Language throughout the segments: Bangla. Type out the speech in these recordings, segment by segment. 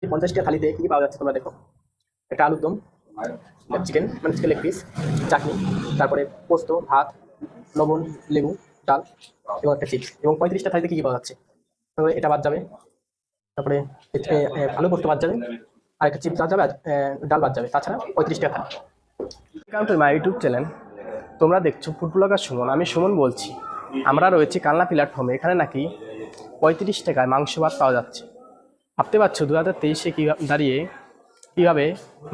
50টা থালিতে কি কি পাওয়া যাচ্ছে তোমরা দেখো। একটা আলুর দম, চিকেন মানে চিকেন লেগ পিস, চাটনি, তারপরে পোস্ত, ভাত, লবণ, লেবু, ডাল এবং একটা চিপস। এবং 35টা থালিতে কি কি পাওয়া যাচ্ছে, তারপরে এটা বাদ যাবে। তারপরে আলু পোস্ত বাদ যাবে, আর একটা চিপস বাদ যাবে, আর ডাল বাদ যাবে। তাছাড়া 35টা থালি। Welcome to my YouTube channel. তোমরা দেখছো ফুড ব্লগার সুমন। আমি সুমন বলছি। আমরা রয়েছি কালনা প্ল্যাটফর্মে। এখানে নাকি 35 টাকায় মাংস ভাত পাওয়া যাচ্ছে। ভাবতে পারছো 2023-এ দাঁড়িয়ে কীভাবে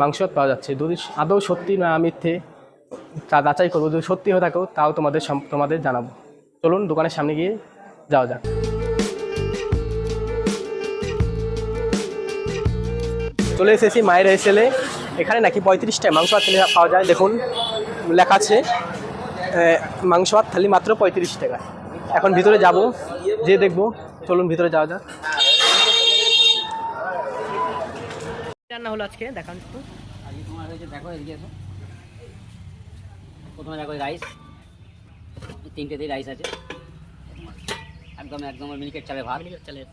মাংস ভাত পাওয়া যাচ্ছে। যদি আদৌ সত্যি না মিথ্যে তা যাচাই করবো। যদি সত্যি হয়ে থাকো তাও তোমাদের জানাবো। চলুন দোকানের সামনে গিয়ে যাওয়া যাক। চলে এসেছি মায়ের এসেলে। এখানে নাকি 35টায় মাংস ভাত থালি পাওয়া যায়। দেখুন লেখা আছে মাংস ভাত থালি মাত্র 35 টাকা। এখন ভিতরে যাব, যে দেখবো। চলুন ভিতরে যাওয়া যাক। রান্না হলো আজকে দেখান একটু। আজকে তোমার হয়েছে, দেখো এদিকে এসো। প্রথমে দেখো রাইস, 3টে রাইস আছে, একদম একদম মিনিকেট চালের ভাত। চালের।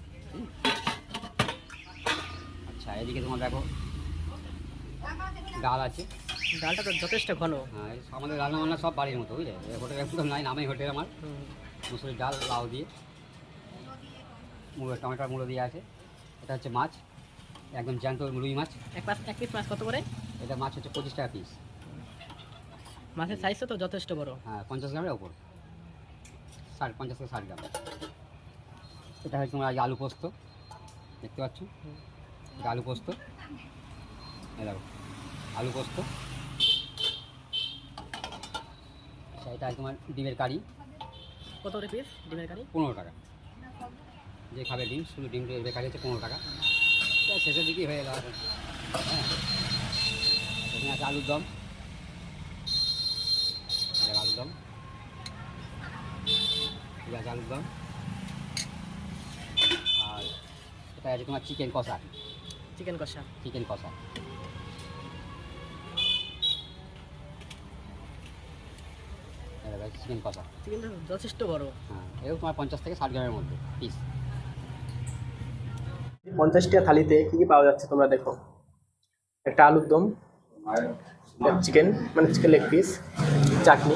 আচ্ছা, এদিকে তোমার দেখো ডাল আছে। ডালটা তো যথেষ্ট ঘন। হ্যাঁ, আমাদের রান্না বান্না সব বাড়ির মতো, বুঝলে। হোটেলের একদম নাই, নামেই হোটেল আমার। মুসুরির ডাল, লাউ দিয়ে, টমেটোর মুলো দিয়ে আছে। এটা হচ্ছে মাছ, একদম জ্যান্ত রুই মাছ। এক পিস মাছ কত করে? এটা মাছ হচ্ছে 25 টাকা পিস। মাছের সাইজটা তো যথেষ্ট বড়। হ্যাঁ, 50 গ্রামের ওপর, 50 থেকে 60 গ্রাম। এটা হচ্ছে তোমার আলু পোস্ত, দেখতে পাচ্ছ। এটা আলু পোস্ত, এই দেখো আলু পোস্ত। আচ্ছা, এটা তোমার ডিমের কারি। কত করে পিস ডিমের কারি? 15 টাকা। যে খাবে ডিম, শুধু ডিম ডিমের কারি হচ্ছে 15 টাকা। এটা শেষের দিকেই হয়ে গেল। হ্যাঁ, এখানে আছে আলুর দম, আলুর দম, ঠিক আছে আলুর দম। আর এটা আছে তোমার চিকেন কষা। চিকেন কষা। চিকেন কষা, চিকেন কষা। চিকেনটা যথেষ্ট বড়। হ্যাঁ, এও তোমার 50 থেকে 60 গ্রামের মধ্যে পিস। 50টা থালিতে কি কি পাওয়া যাচ্ছে তোমরা দেখো। একটা আলুর দম, চিকেন মানে চিকেন লেগ পিস, চাটনি,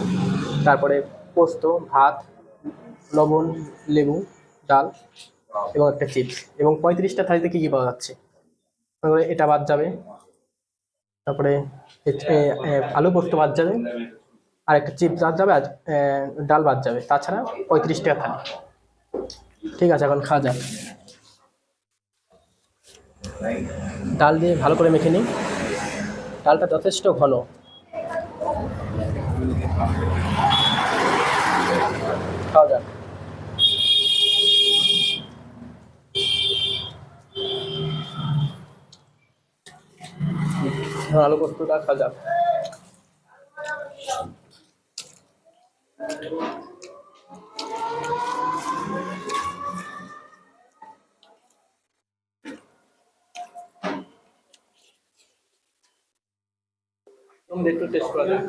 তারপরে পোস্ত, ভাত, লবণ, লেবু, ডাল এবং একটা চিপস। এবং 35টা থালিতে কি কি পাওয়া যাচ্ছে, তারপরে এটা বাদ যাবে। তারপরে আলু পোস্ত বাদ যাবে, আর একটা চিপস বাদ যাবে, আর ডাল বাদ যাবে। তাছাড়া 35 টাকা থালি। ঠিক আছে, এখন খাওয়া যাক। ডাল দিয়ে ভালো করে মেখে নিই। ডালটা যথেষ্ট ঘন। খাওয়া যাক। আলু পোস্তটা খাওয়া যাক। একটু টেস্ট করা যাক।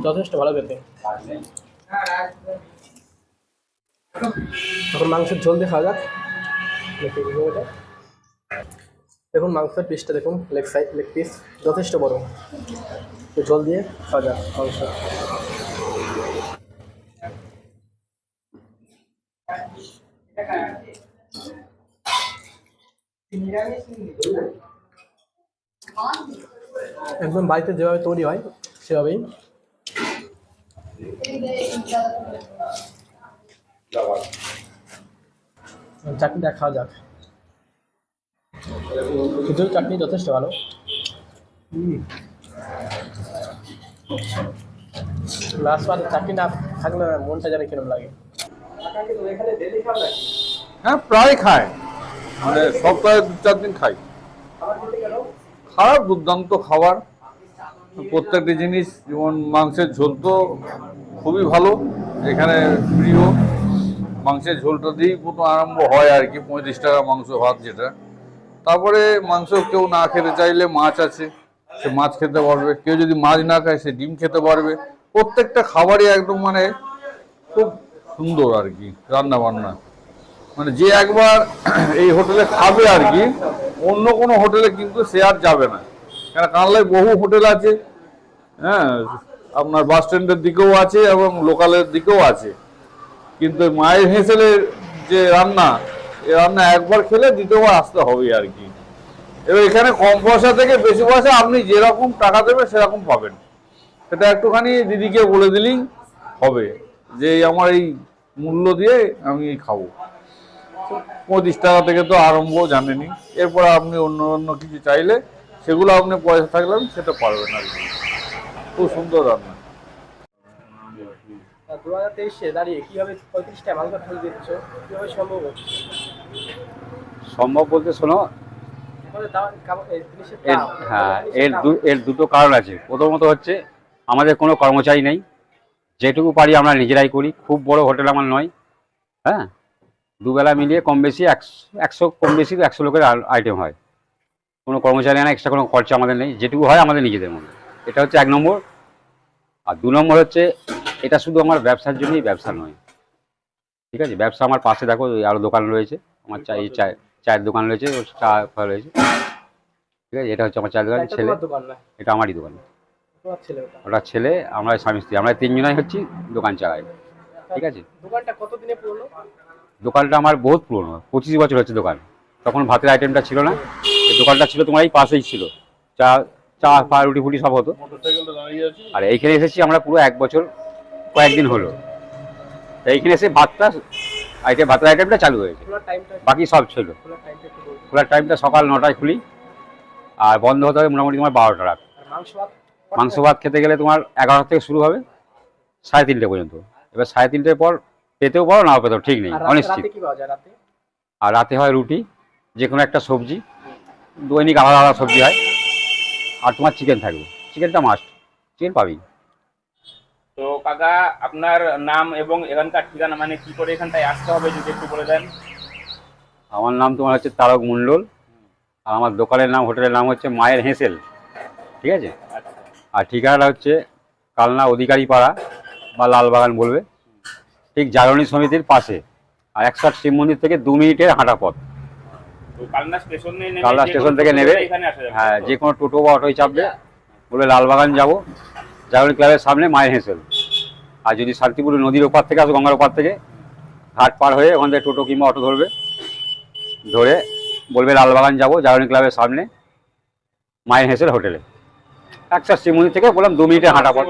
যথেষ্ট ভালো খেতে। এখন মাংসের ঝোল দিয়ে খাওয়া যাক। দেখুন মাংসের পিসটা দেখুন, লেগ পিস যথেষ্ট বড়। ঝোল দিয়ে খাওয়া যাক মাংস। একদম বাড়িতে যেভাবে তৈরি হয় সেভাবেই। চাটনিটা খাওয়া যাক। খিচুড়ি চাটনি যথেষ্ট ভালো। লাস্ট বার চাটনি না থাকলে মনটা জানি কিরম লাগে। হ্যাঁ, প্রায় খায়, মানে সপ্তাহে 2-4 দিন খাই। খাবার দুর্দান্ত খাবার, প্রত্যেকটি জিনিস। যেমন মাংসের ঝোল তো খুবই ভালো, এখানে প্রিয়। মাংসের ঝোলটা দিয়েই প্রথম আরম্ভ হয় আর কি। 35 টাকা মাংস ভাত যেটা, তারপরে মাংস কেউ না খেতে চাইলে মাছ আছে, সে মাছ খেতে পারবে। কেউ যদি মাছ না খায় সে ডিম খেতে পারবে। প্রত্যেকটা খাবারই একদম মানে খুব সুন্দর আর কি রান্না বান্না। মানে যে একবার এই হোটেলে খাবে আর কি, অন্য কোনো হোটেলে কিন্তু সে আর যাবে না। কেন কানলায় বহু হোটেল আছে, হ্যাঁ, আপনার বাস স্ট্যান্ডের দিকেও আছে এবং লোকালের দিকেও আছে, কিন্তু মায়ের হেঁসেলের যে রান্না, এই রান্না একবার খেলে দ্বিতীয়বার আসতে হবে আর কি। এবার এখানে কম পয়সা থেকে বেশি পয়সা আপনি যেরকম টাকা দেবেন সেরকম পাবেন। সেটা একটুখানি দিদিকে বলে দিলেই হবে যে আমার এই মূল্য দিয়ে আমি খাবো। 25 টাকা থেকে তো আরম্ভ, জানেনি। এরপর আপনি অন্য অন্য কিছু চাইলে সেগুলো আপনি পয়সা থাকলে সেটা পারবেন আর কি। খুব সুন্দর রান্না। 2023-এ দাঁড়িয়ে কিভাবে 35টা মাংস থালি দিচ্ছ, কিভাবে সম্ভব হচ্ছে? সম্ভব বলতে শোনো, আমাদের জিনিসের এর দাম, হ্যাঁ জিনিসের দাম। এর দুটো কারণ আছে। প্রথমত হচ্ছে আমাদের কোনো কর্মচারী নেই, যেটুকু পারি আমরা নিজেরাই করি। খুব বড় হোটেল আমার নয়, হ্যাঁ, দুবেলা মিলিয়ে কম বেশি 100 কম বেশি 100 লোকের আইটেম হয়। কোনো কর্মচারী না, এক্সট্রা কোনো খরচা আমাদের নেই, যেটুকু হয় আমাদের নিজেদের মধ্যে। এটা হচ্ছে 1 নম্বর। আর 2 নম্বর হচ্ছে এটা শুধু আমার ব্যবসার জন্যই ব্যবসা নয়, ঠিক আছে। ব্যবসা আমার পাশে দেখো আরও দোকান রয়েছে, আমার চায়ের দোকান রয়েছে, ওর চা ফল রয়েছে, ঠিক আছে। এটা হচ্ছে আমার চায়ের দোকান। এটা ছেলে, তোমার দোকান না, এটা আমারই দোকান। তোমার ছেলে ওটা। ওটা ছেলে, আমরা স্বামী স্ত্রী, আমরা 3 জনাই হচ্ছি দোকান চালাই, ঠিক আছে। দোকানটা কতদিনে পুরনো? দোকানটা আমার বহুত পুরনো, 25 বছর হচ্ছে দোকান। তখন ভাতের আইটেমটা ছিল না, এই দোকানটা ছিল তোমার এই পাশেই ছিল, চা চা পা রুটি ফুটি সব হতো। আর এইখানে এসেছি আমরা পুরো 1 বছর কয়েকদিন হলো। তো এইখানে এসে ভাতের আইটেমটা চালু হয়েছে, খোলার টাইমটা, বাকি সব ছিল। খোলার টাইমটা একটু বলুন। খোলার টাইমটা সকাল 9টায় খুলি, আর বন্ধ হতে হবে মোটামুটি তোমার 12টা রাত। আর মাংস ভাত? মাংস ভাত খেতে গেলে তোমার 11টা থেকে শুরু হবে 3:30 পর্যন্ত। এবার 3:30 পর পেতেও পারো নাও পেতেও ঠিক নেই, আর অনিশ্চিত। রাতে কি পাওয়া যায় রাতে? আর রাতে হয় রুটি, যে কোনো একটা সবজি, দৈনিক আলাদা আলাদা সবজি হয়। আর তোমার চিকেন থাকবে, চিকেনটা মাস্ট, চিকেন পাবি। তো কাকা আপনার নাম এবং এখানকার ঠিকানা, মানে কি করে এখানটায় আসতে হবে যদি একটু বলে দেন। আমার নাম তোমার হচ্ছে তারক মণ্ডল, আর আমার দোকানের নাম, হোটেলের নাম হচ্ছে মায়ের হেঁসেল, ঠিক আছে। আচ্ছা, আর ঠিকানাটা হচ্ছে কালনা অধিকারী পাড়া বা লালবাগান বলবে, ঠিক জাগরণী সমিতির পাশে। আর 160 শিব মন্দির থেকে 2 মিনিটের হাঁটা পথ। তো কালনা স্টেশনে নেমে কালনা যে স্টেশন কোনো থেকে টোটো নেবে, করে এখানে আসা যাবে? হ্যাঁ, যে কোনো টোটো বা অটোয় চাপবে, বলে লালবাগান যাব, জাগরণী ক্লাবের সামনে মায়ের হেঁসেল। আর যদি শান্তিপুর নদীর ওপার থেকে আসো, গঙ্গার ওপার থেকে ঘাট পার হয়ে ওখান থেকে টোটো কিংবা অটো ধরবে, ধরে বলবে লালবাগান যাব, জাগরণী ক্লাবের সামনে মায়ের হেঁসেল হোটেলে। 160 শিব মন্দির থেকে বললাম 2 মিনিটের হাঁটা পথ।